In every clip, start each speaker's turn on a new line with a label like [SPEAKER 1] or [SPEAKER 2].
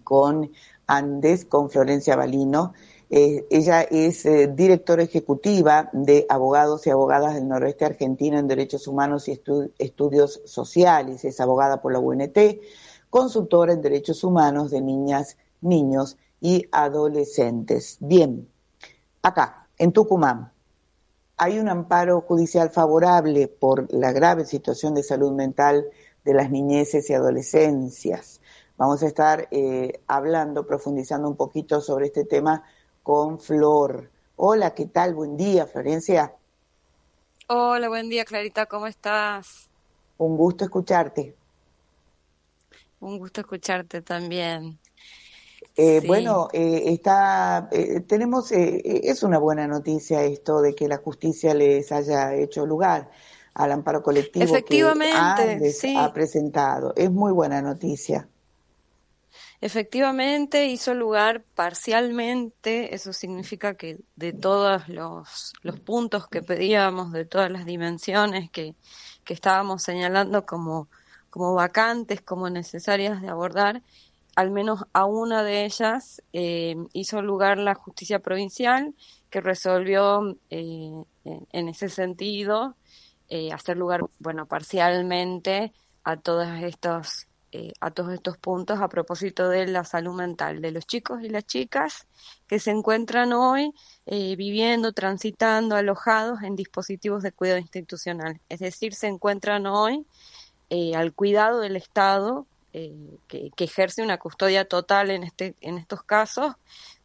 [SPEAKER 1] con Andes, con Florencia Balino. Ella es directora ejecutiva de Abogados y Abogadas del Noroeste Argentino en Derechos Humanos y Estudios Sociales. Es abogada por la UNT, consultora en Derechos Humanos de niñas, niños y adolescentes. Bien, acá, en Tucumán, hay un amparo judicial favorable por la grave situación de salud mental de las niñeces y adolescencias. Vamos a estar hablando, profundizando un poquito sobre este tema con Flor. Hola, ¿qué tal? Buen día, Florencia.
[SPEAKER 2] Hola, buen día, Clarita, ¿cómo estás?
[SPEAKER 1] Un gusto escucharte.
[SPEAKER 2] Un gusto escucharte también. Sí,
[SPEAKER 1] Es una buena noticia esto de que la justicia les haya hecho lugar al amparo colectivo que
[SPEAKER 2] efectivamente,
[SPEAKER 1] Andes ha
[SPEAKER 2] sí,
[SPEAKER 1] presentado. Es muy buena noticia.
[SPEAKER 2] efectivamente hizo lugar parcialmente, eso significa que de todos los puntos que pedíamos, de todas las dimensiones que estábamos señalando como vacantes, como necesarias de abordar, al menos a una de ellas hizo lugar la justicia provincial que resolvió en ese sentido hacer lugar, bueno, parcialmente a a todos estos puntos a propósito de la salud mental de los chicos y las chicas que se encuentran hoy viviendo, transitando, alojados en dispositivos de cuidado institucional. Es decir, se encuentran hoy al cuidado del Estado, que ejerce una custodia total en estos casos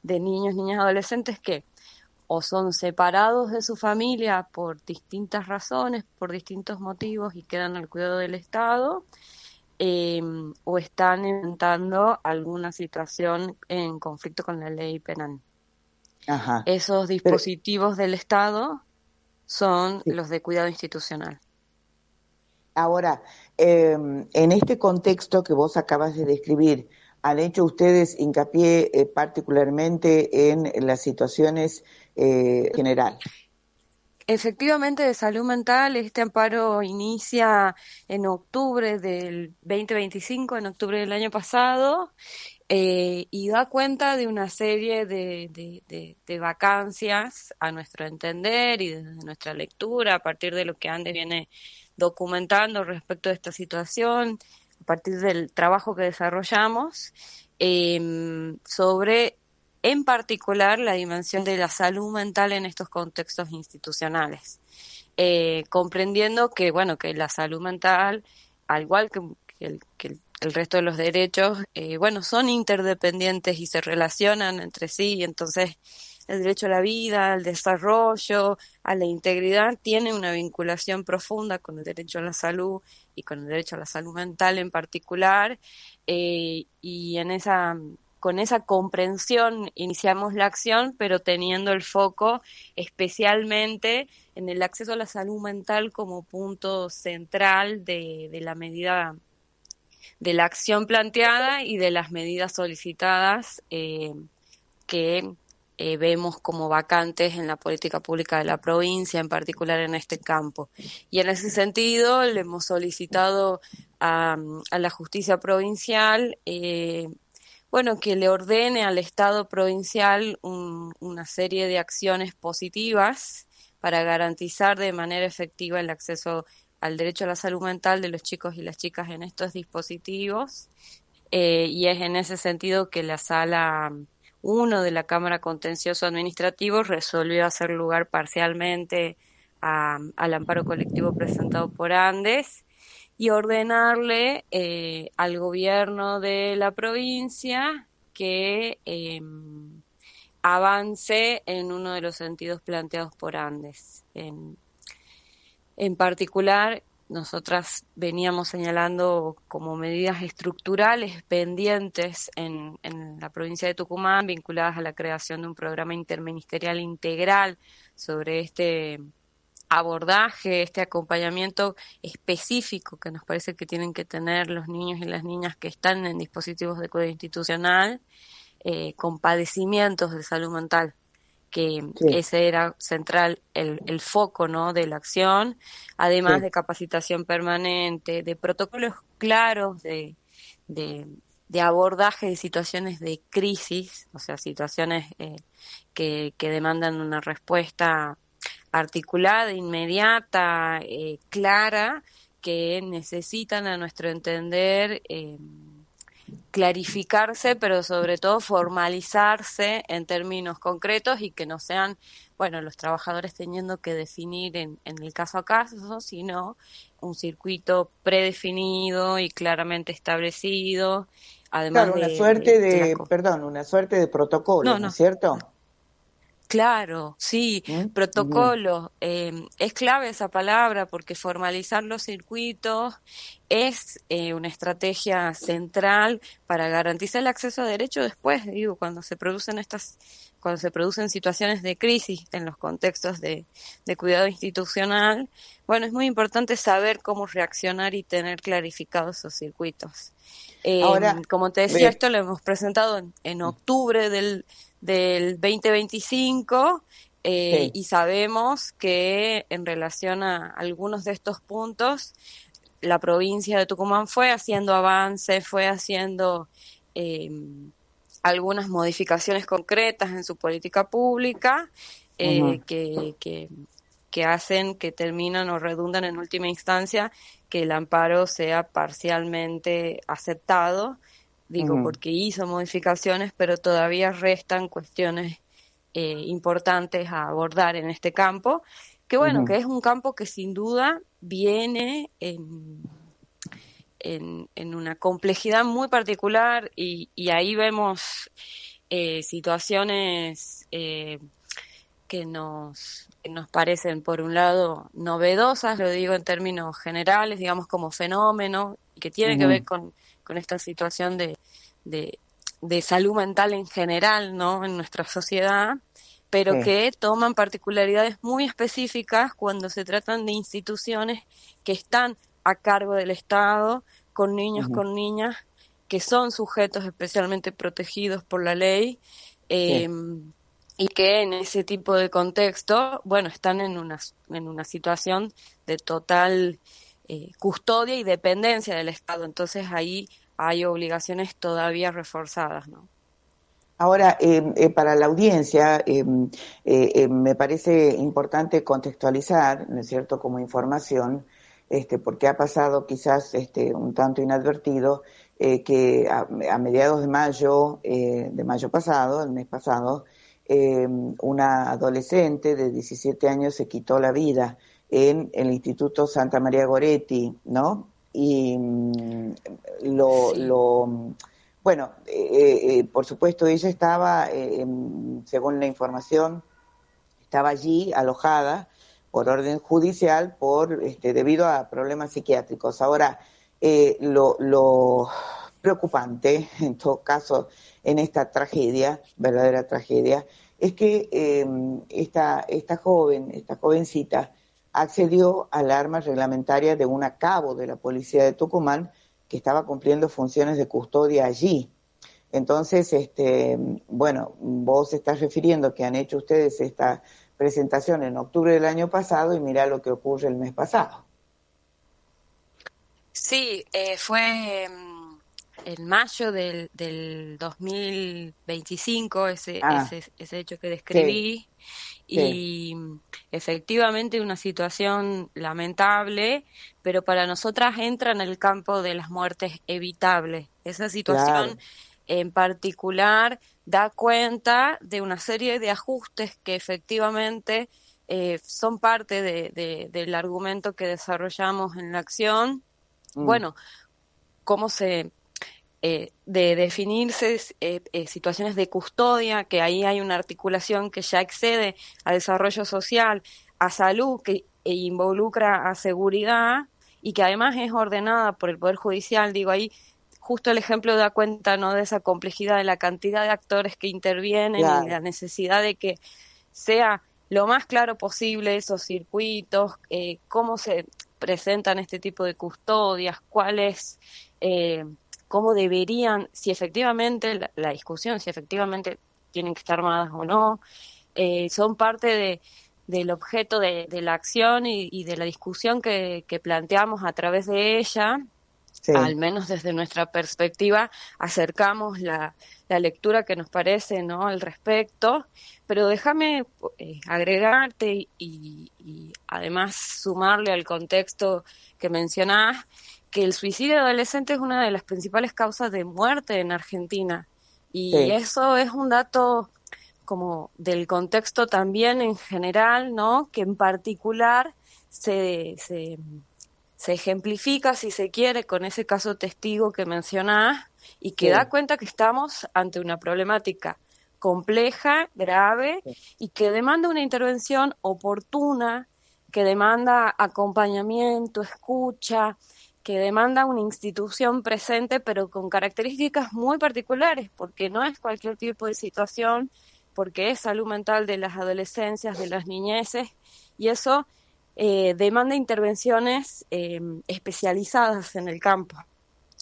[SPEAKER 2] de niños, niñas, adolescentes que o son separados de su familia por distintas razones, por distintos motivos y quedan al cuidado del Estado, eh, o están enfrentando alguna situación en conflicto con la ley penal.
[SPEAKER 1] Ajá.
[SPEAKER 2] Esos
[SPEAKER 1] Pero,
[SPEAKER 2] dispositivos del Estado son
[SPEAKER 1] sí.
[SPEAKER 2] los de cuidado institucional.
[SPEAKER 1] Ahora, en este contexto que vos acabas de describir, ¿han hecho ustedes hincapié particularmente en las situaciones general?
[SPEAKER 2] Efectivamente, de salud mental, este amparo inicia en octubre del 2025, en octubre del año pasado, y da cuenta de una serie de vacancias a nuestro entender y desde nuestra lectura, a partir de lo que Andes viene documentando respecto de esta situación, a partir del trabajo que desarrollamos, sobre en particular la dimensión de la salud mental en estos contextos institucionales, comprendiendo que, bueno, que la salud mental, al igual que el resto de los derechos, bueno, son interdependientes y se relacionan entre sí, y entonces el derecho a la vida, al desarrollo, a la integridad, tiene una vinculación profunda con el derecho a la salud y con el derecho a la salud mental en particular, y con esa comprensión iniciamos la acción, pero teniendo el foco especialmente en el acceso a la salud mental como punto central de la medida, de la acción planteada y de las medidas solicitadas que vemos como vacantes en la política pública de la provincia, en particular en este campo. Y en ese sentido le hemos solicitado a la justicia provincial bueno, que le ordene al Estado provincial una serie de acciones positivas para garantizar de manera efectiva el acceso al derecho a la salud mental de los chicos y las chicas en estos dispositivos. Y es en ese sentido que la sala uno de la Cámara Contencioso Administrativo resolvió hacer lugar parcialmente al amparo colectivo presentado por Andes y ordenarle al gobierno de la provincia que avance en uno de los sentidos planteados por Andes. En particular, nosotras veníamos señalando como medidas estructurales pendientes en la provincia de Tucumán, vinculadas a la creación de un programa interministerial integral sobre este abordaje, este acompañamiento específico que nos parece que tienen que tener los niños y las niñas que están en dispositivos de cuidado institucional, con padecimientos de salud mental, que
[SPEAKER 1] Sí,
[SPEAKER 2] ese era central, el foco, ¿no?, de la acción, además
[SPEAKER 1] sí.
[SPEAKER 2] de capacitación permanente, de protocolos claros de de abordaje de situaciones de crisis, o sea, situaciones que demandan una respuesta articulada, inmediata, clara, que necesitan, a nuestro entender, clarificarse, pero sobre todo formalizarse en términos concretos y que no sean, bueno, los trabajadores teniendo que definir en el caso a caso, sino un circuito predefinido y claramente establecido, además
[SPEAKER 1] Claro, una suerte
[SPEAKER 2] de la...
[SPEAKER 1] una suerte de protocolo,
[SPEAKER 2] No,
[SPEAKER 1] ¿no es
[SPEAKER 2] no.
[SPEAKER 1] cierto?
[SPEAKER 2] Claro, sí,
[SPEAKER 1] ¿Mm? Ujú,
[SPEAKER 2] protocolo, es clave esa palabra porque formalizar los circuitos es una estrategia central para garantizar el acceso a derecho después, digo, cuando se producen situaciones de crisis en los contextos de cuidado institucional, bueno, es muy importante saber cómo reaccionar y tener clarificados esos circuitos.
[SPEAKER 1] Ahora,
[SPEAKER 2] Como te decía,
[SPEAKER 1] eh,
[SPEAKER 2] esto lo hemos presentado en octubre del 2025
[SPEAKER 1] sí,
[SPEAKER 2] y sabemos que en relación a algunos de estos puntos, la provincia de Tucumán fue haciendo avances, fue haciendo eh, algunas modificaciones concretas en su política pública
[SPEAKER 1] ujú,
[SPEAKER 2] eh, que, que, que hacen, que terminan o redundan en última instancia que el amparo sea parcialmente aceptado, digo,
[SPEAKER 1] ujú,
[SPEAKER 2] porque hizo modificaciones, pero todavía restan cuestiones importantes a abordar en este campo, que bueno, que
[SPEAKER 1] ujú.
[SPEAKER 2] es un campo que sin duda viene en una complejidad muy particular y ahí vemos situaciones que nos parecen, por un lado, novedosas, lo digo en términos generales, digamos como fenómeno, que tiene que ver
[SPEAKER 1] Ujú,
[SPEAKER 2] con esta situación de, de salud mental en general, ¿no? En nuestra sociedad, pero
[SPEAKER 1] sí,
[SPEAKER 2] que toman particularidades muy específicas cuando se tratan de instituciones que están a cargo del Estado, con niños,
[SPEAKER 1] ujú,
[SPEAKER 2] con niñas, que son sujetos especialmente protegidos por la ley,
[SPEAKER 1] sí.
[SPEAKER 2] eh, y que en ese tipo de contexto, bueno, están en una situación de total custodia y dependencia del Estado. Entonces ahí hay obligaciones todavía reforzadas, ¿no?
[SPEAKER 1] Ahora, para la audiencia, me parece importante contextualizar, ¿no es cierto?, como información, porque ha pasado quizás un tanto inadvertido, que a mediados de mayo pasado, el mes pasado, una adolescente de 17 años se quitó la vida en el Instituto Santa María Goretti, ¿no? Y
[SPEAKER 2] Sí,
[SPEAKER 1] bueno, por supuesto, ella estaba, según la información, estaba allí alojada por orden judicial debido a problemas psiquiátricos. Ahora, lo preocupante, en todo caso, en esta tragedia, verdadera tragedia, es que esta jovencita, accedió al arma reglamentaria de un cabo de la policía de Tucumán que estaba cumpliendo funciones de custodia allí. Entonces, bueno, vos estás refiriendo que han hecho ustedes esta presentación en octubre del año pasado y mira lo que ocurre el mes pasado.
[SPEAKER 2] sí, fue en mayo del 2025
[SPEAKER 1] Ah,
[SPEAKER 2] ese hecho que
[SPEAKER 1] sí,
[SPEAKER 2] describí
[SPEAKER 1] sí,
[SPEAKER 2] y efectivamente una situación lamentable, pero para nosotras entra en el campo de las muertes evitables. Esa situación
[SPEAKER 1] claro.
[SPEAKER 2] en particular da cuenta de una serie de ajustes que efectivamente son parte del argumento que desarrollamos en la acción.
[SPEAKER 1] Mm,
[SPEAKER 2] Bueno, cómo de definirse situaciones de custodia, que ahí hay una articulación que ya excede a desarrollo social, a salud, que involucra a seguridad y que además es ordenada por el Poder Judicial. Digo, ahí justo el ejemplo da cuenta, ¿no?, de esa complejidad, de la cantidad de actores que intervienen y la
[SPEAKER 1] claro.
[SPEAKER 2] necesidad de que sea lo más claro posible esos circuitos, cómo se presentan este tipo de custodias, cuáles, cómo deberían, si efectivamente la discusión, si efectivamente tienen que estar armadas o no, son parte del objeto de la acción y de la discusión que planteamos a través de ella
[SPEAKER 1] Sí,
[SPEAKER 2] al menos desde nuestra perspectiva, acercamos la lectura que nos parece, ¿no?, al respecto, pero déjame agregarte y además sumarle al contexto que mencionás, que el suicidio adolescente es una de las principales causas de muerte en Argentina, y
[SPEAKER 1] sí,
[SPEAKER 2] eso es un dato como del contexto también en general, ¿no?, que en particular se ejemplifica, si se quiere, con ese caso testigo que mencionás y que da
[SPEAKER 1] sí,
[SPEAKER 2] cuenta que estamos ante una problemática compleja, grave
[SPEAKER 1] sí,
[SPEAKER 2] y que demanda una intervención oportuna, que demanda acompañamiento, escucha, que demanda una institución presente, pero con características muy particulares, porque no es cualquier tipo de situación, porque es salud mental de las adolescencias, de las niñeces, y eso demanda intervenciones especializadas en el campo.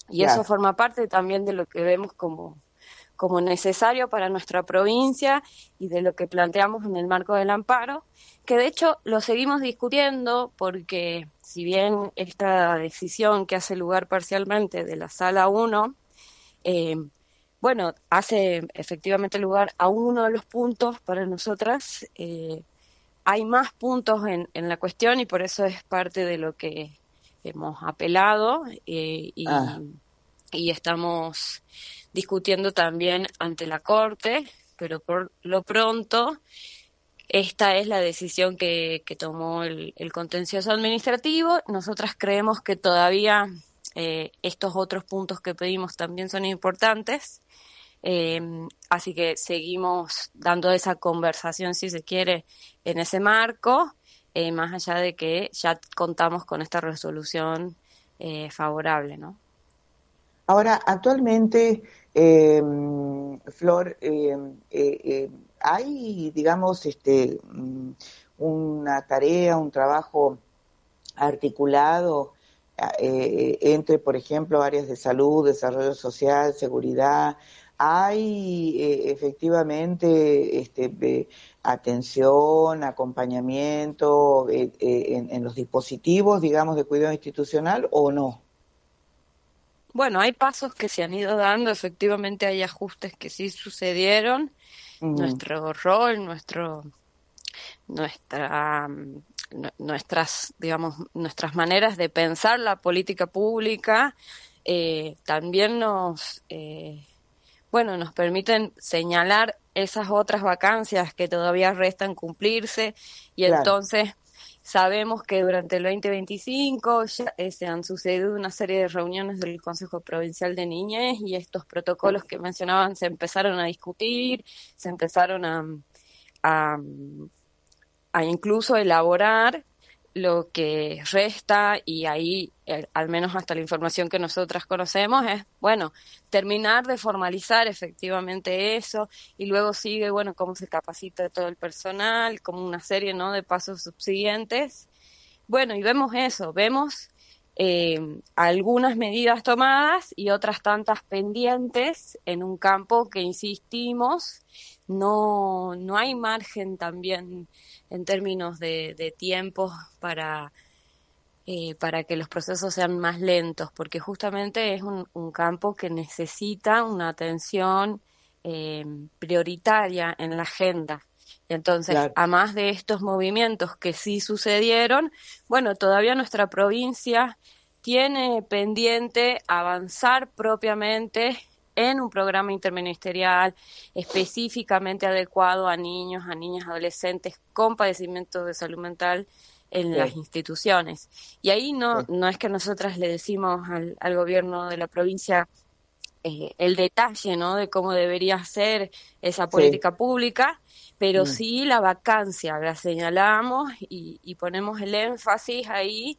[SPEAKER 2] Y eso
[SPEAKER 1] claro.
[SPEAKER 2] forma parte también de lo que vemos como necesario para nuestra provincia y de lo que planteamos en el marco del amparo, que de hecho lo seguimos discutiendo porque si bien esta decisión que hace lugar parcialmente de la Sala 1, eh, bueno, hace efectivamente lugar a uno de los puntos para nosotras, hay más puntos en la cuestión y por eso es parte de lo que hemos apelado
[SPEAKER 1] Ah,
[SPEAKER 2] y estamos discutiendo también ante la Corte, pero por lo pronto esta es la decisión que tomó el contencioso administrativo. Nosotras creemos que todavía estos otros puntos que pedimos también son importantes. Eh, Así que seguimos dando esa conversación, si se quiere, en ese marco, más allá de que ya contamos con esta resolución favorable, ¿no?
[SPEAKER 1] ahora, actualmente, Flor, hay, digamos, una tarea, un trabajo articulado entre, por ejemplo, áreas de salud, desarrollo social, seguridad. Hay efectivamente atención, acompañamiento en los dispositivos, digamos, de cuidado institucional o no.
[SPEAKER 2] Bueno, hay pasos que se han ido dando, efectivamente hay ajustes que sí sucedieron.
[SPEAKER 1] Mm,
[SPEAKER 2] Nuestro rol, nuestras, digamos, nuestras maneras de pensar la política pública también bueno, nos permiten señalar esas otras vacancias que todavía restan cumplirse y
[SPEAKER 1] claro,
[SPEAKER 2] entonces sabemos que durante el 2025 ya, se han sucedido una serie de reuniones del Consejo Provincial de Niñez y estos protocolos que mencionaban se empezaron a discutir, se empezaron a, a incluso elaborar lo que resta y ahí, al menos hasta la información que nosotras conocemos, es, bueno, terminar de formalizar efectivamente eso y luego sigue, bueno, cómo se capacita todo el personal, como una serie, ¿no?, de pasos subsiguientes. Bueno, y vemos eso, vemos algunas medidas tomadas y otras tantas pendientes en un campo que, insistimos, no hay margen también en términos de tiempos para que los procesos sean más lentos, porque justamente es un campo que necesita una atención prioritaria en la agenda. Entonces,
[SPEAKER 1] claro.
[SPEAKER 2] a más de estos movimientos que sí sucedieron, bueno, todavía nuestra provincia tiene pendiente avanzar propiamente en un programa interministerial específicamente adecuado a niños, a niñas, adolescentes con padecimientos de salud mental en las
[SPEAKER 1] Sí,
[SPEAKER 2] instituciones. Y ahí
[SPEAKER 1] sí,
[SPEAKER 2] no es que nosotras le decimos al gobierno de la provincia el detalle, ¿no?, de cómo debería ser esa
[SPEAKER 1] sí.
[SPEAKER 2] política pública, pero
[SPEAKER 1] Mm.
[SPEAKER 2] sí la vacancia, la señalamos y ponemos el énfasis ahí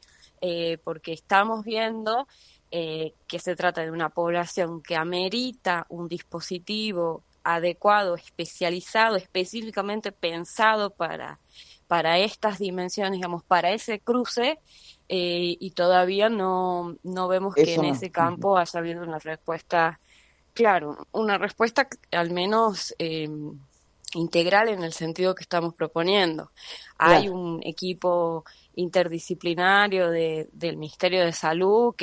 [SPEAKER 2] porque estamos viendo que se trata de una población que amerita un dispositivo adecuado, especializado, específicamente pensado para estas dimensiones, digamos, para ese cruce, y todavía no vemos que
[SPEAKER 1] Eso
[SPEAKER 2] en
[SPEAKER 1] no.
[SPEAKER 2] ese
[SPEAKER 1] Ujú.
[SPEAKER 2] campo haya habido una respuesta, claro, una respuesta al menos integral en el sentido que estamos proponiendo. Hay
[SPEAKER 1] Claro,
[SPEAKER 2] un equipo interdisciplinario del Ministerio de Salud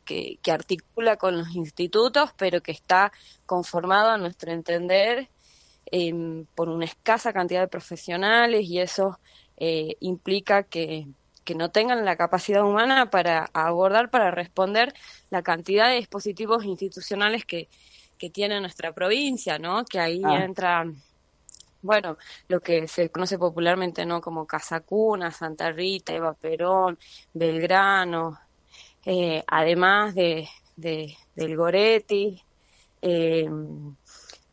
[SPEAKER 2] que articula con los institutos, pero que está conformado, a nuestro entender, por una escasa cantidad de profesionales, y eso implica que no tengan la capacidad humana para abordar, para responder la cantidad de dispositivos institucionales que tiene nuestra provincia, ¿no? Que ahí
[SPEAKER 1] Ah,
[SPEAKER 2] entra, bueno, lo que se conoce popularmente, ¿no? Como Casa Cuna, Santa Rita, Eva Perón, Belgrano, además del Goretti, eh,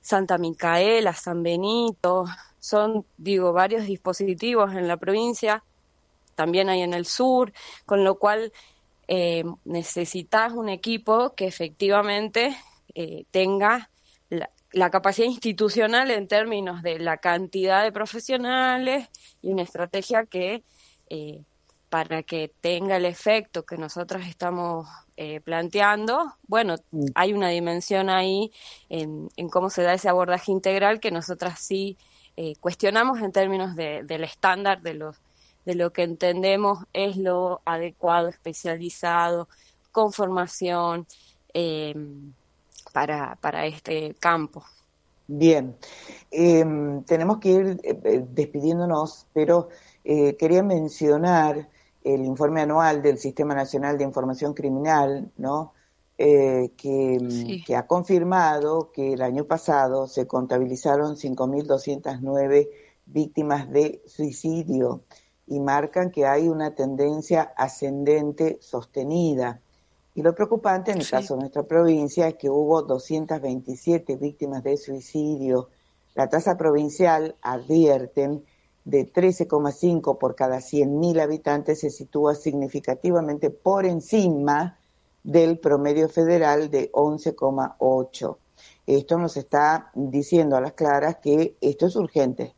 [SPEAKER 2] Santa Micaela, San Benito, son, digo, varios dispositivos en la provincia, también hay en el sur, con lo cual necesitas un equipo que efectivamente tenga la capacidad institucional en términos de la cantidad de profesionales y una estrategia que eh, para que tenga el efecto que nosotros estamos planteando, bueno,
[SPEAKER 1] mm,
[SPEAKER 2] hay una dimensión ahí en cómo se da ese abordaje integral que nosotras sí cuestionamos en términos del estándar de lo que entendemos es lo adecuado, especializado, con formación para este campo.
[SPEAKER 1] bien. Tenemos que ir despidiéndonos, pero quería mencionar el informe anual del Sistema Nacional de Información Criminal, ¿no?
[SPEAKER 2] Sí,
[SPEAKER 1] Que ha confirmado que el año pasado se contabilizaron 5.209 víctimas de suicidio y marcan que hay una tendencia ascendente sostenida. Y lo preocupante en el
[SPEAKER 2] sí.
[SPEAKER 1] caso de nuestra provincia es que hubo 227 víctimas de suicidio. La tasa provincial, advierten, de 13,5 por cada 100.000 habitantes se sitúa significativamente por encima del promedio federal de 11,8. Esto nos está diciendo a las claras que esto es urgente.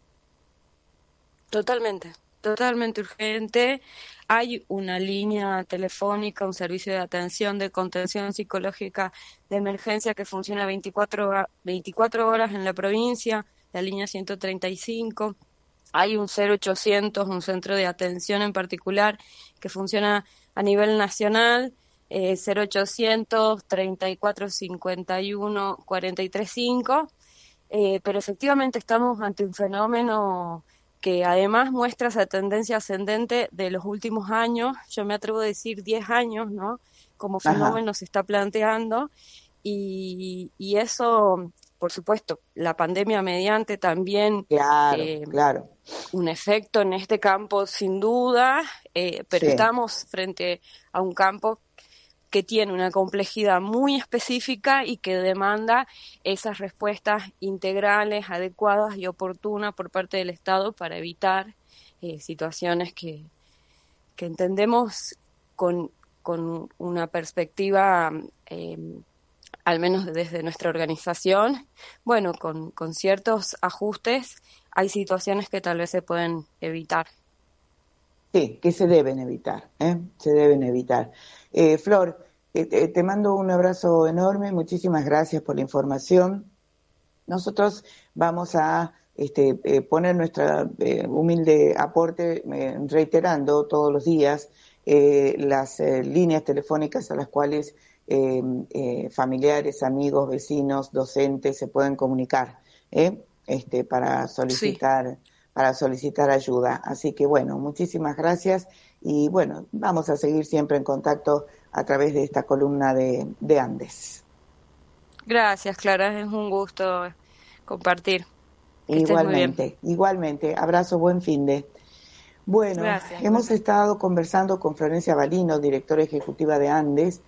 [SPEAKER 2] Totalmente, totalmente urgente. Hay una línea telefónica, un servicio de atención de contención psicológica de emergencia que funciona 24 horas en la provincia, la línea 135. Hay un 0800, un centro de atención en particular que funciona a nivel nacional, 0800 34 51 43 5. Pero efectivamente estamos ante un fenómeno que además muestra esa tendencia ascendente de los últimos años, yo me atrevo a decir 10 años, ¿no? Como
[SPEAKER 1] Ajá,
[SPEAKER 2] fenómeno se está planteando, y eso, por supuesto, la pandemia mediante también
[SPEAKER 1] claro,
[SPEAKER 2] eh,
[SPEAKER 1] claro,
[SPEAKER 2] un efecto en este campo sin duda, pero
[SPEAKER 1] sí.
[SPEAKER 2] estamos frente a un campo que tiene una complejidad muy específica y que demanda esas respuestas integrales, adecuadas y oportunas por parte del Estado para evitar situaciones que entendemos con, con una perspectiva, al menos desde nuestra organización, bueno, con ciertos ajustes, hay situaciones que tal vez se pueden evitar.
[SPEAKER 1] Sí, que se deben evitar, ¿eh? Se deben evitar. Flor, te mando un abrazo enorme, muchísimas gracias por la información. Nosotros vamos a poner nuestra humilde aporte, reiterando todos los días las líneas telefónicas a las cuales familiares, amigos, vecinos, docentes se pueden comunicar, ¿eh? Para
[SPEAKER 2] Sí.
[SPEAKER 1] solicitar ayuda. Así que bueno, muchísimas gracias y bueno, vamos a seguir siempre en contacto a través de esta columna de Andes.
[SPEAKER 2] Gracias, Clara, es un gusto compartir. Que estés muy bien.
[SPEAKER 1] Igualmente, igualmente. Abrazo, buen fin de. Bueno,
[SPEAKER 2] Gracias,
[SPEAKER 1] hemos
[SPEAKER 2] igualmente.
[SPEAKER 1] estado conversando con Florencia Balino, directora ejecutiva de Andes,